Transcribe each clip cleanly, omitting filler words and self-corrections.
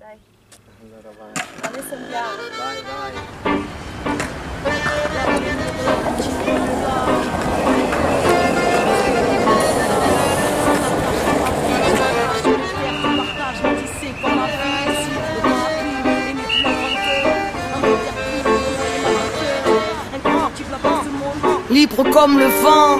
Bye. Allez Sonia. Bye bye. Libre comme le vent,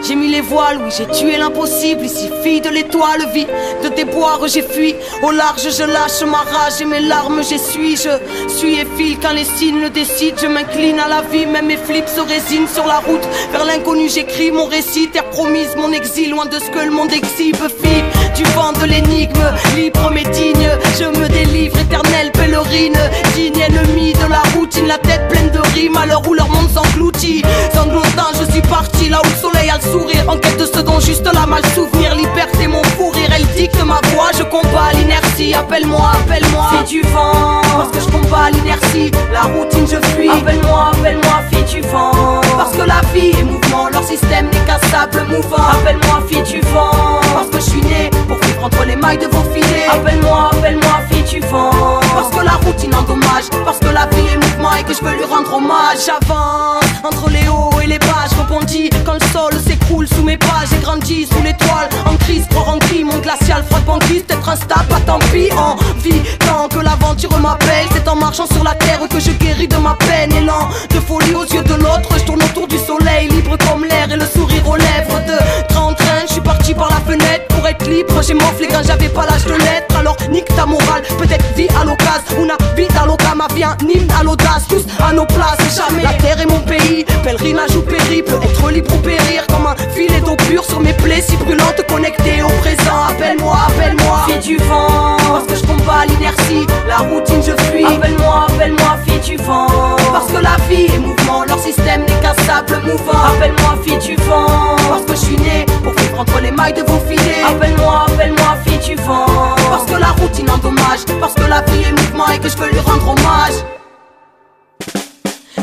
j'ai mis les voiles, oui j'ai tué l'impossible. Ici fille de l'étoile, vie de tes boires j'ai fui. Au large je lâche ma rage et mes larmes j'essuie. Je suis et file quand les signes le décident. Je m'incline à la vie, même mes flips se résignent. Sur la route vers l'inconnu j'écris mon récit. Terre promise, mon exil, loin de ce que le monde exhibe. Fille du vent de l'énigme, libre mais digne. Je me délivre, éternelle pèlerine. Digne ennemi de la routine, la tête pleine de rimes. À l'heure où leur monde s'engloutit, sanglotant je suis parti là où le soleil a le sourire. En quête de ce dont juste la mal souvenir. Liberté mon fou rire, elle dicte ma voix. Je combats l'inertie, appelle-moi, appelle-moi fille du vent, parce que je combats l'inertie. La routine je fuis, appelle-moi, appelle-moi fille du vent, parce que la vie est mouvement, leur système n'est qu'un sable mouvant. Appelle-moi fille du vent, parce que je suis né pour vivre entre les mailles de vos filets. Appelle-moi, appelle-moi fille du vent, parce que la routine endommage, parce que la vie est mouvement et que je veux lui rendre hommage. J'avance entre les hauts et les bas, je rebondis quand le sol s'écroule sous mes pas. J'ai grandi sous l'étoile, en crise, croire en cri, monde glacial, froid de banquise, peut-être instable, pas tant pis. En vie, tant que l'aventure m'appelle, c'est en marchant sur la terre que je guéris de ma peine. Élan de folie aux yeux de l'autre, je tourne autour du soleil, libre comme l'air et le sourire aux lèvres. De train en train, je suis parti par la fenêtre pour être libre. J'ai morflé quand j'avais pas l'âge de l'être. Alors nique ta morale, peut-être vie à l'occasion, una vida loca, ma vie un hymne à l'audace. Tous à nos places, jamais la terre est mon pays. Pèlerinage ou périple, être libre ou périr comme un filet d'eau pure sur mes plaies si brûlantes, connectées au présent. Appelle-moi, appelle-moi fille du vent, parce que je combats l'inertie, la routine je fuis. Appelle-moi, appelle-moi fille du vent, parce que la vie est mouvement, leur système n'est qu'un sable mouvant. Appelle-moi fille du vent, parce que je suis né pour vivre entre les mailles de vos filets. Appelle-moi, appelle-moi fille du vent, parce que la routine endommage, parce que la vie est mouvement et que je veux lui rendre hommage.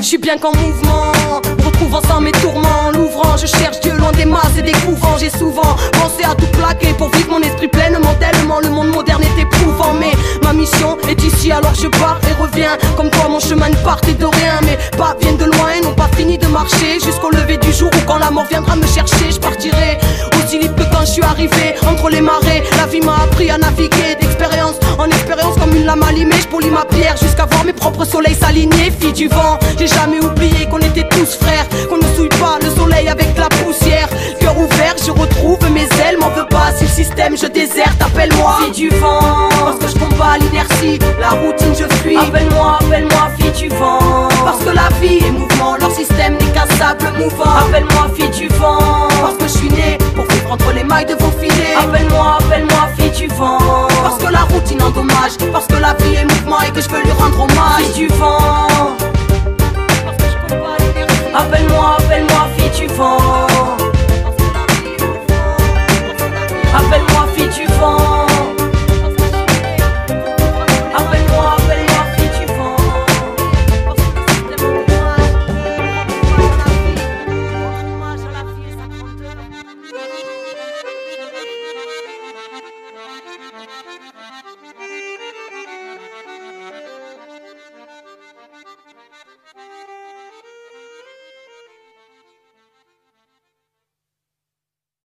Je suis bien qu'en mouvement, retrouvant sans mes tourments. L'ouvrant, je cherche Dieu loin des masses et des couvents. J'ai souvent pensé à tout plaquer pour vivre mon esprit pleinement. Tellement le monde moderne est éprouvant, mais ma mission est ici alors je pars et reviens. Comme quoi mon chemin ne partait de rien. Mes pas viennent de loin et n'ont pas fini de marcher jusqu'au lever du jour où quand la mort viendra me chercher, je partirai aussi vite que quand je suis arrivé. Entre les marées, la vie m'a appris à naviguer d'expérience en expérience comme une lame allumée. Je polis ma pierre jusqu'à voir mes propres soleils s'aligner. Fille du vent, j'ai jamais oublié qu'on était tous frères, qu'on ne souille pas le soleil avec la poussière. Cœur ouvert, je retrouve mes ailes, m'en veux pas si le système je déserte. Appelle-moi fille du vent, parce que je combats l'inertie, la routine je fuis. Appelle-moi, appelle-moi fille du vent, parce que la vie est mouvement, leur système n'est qu'un sable mouvant. Appelle-moi fille du vent, parce que je suis né pour vivre entre les mailles de vos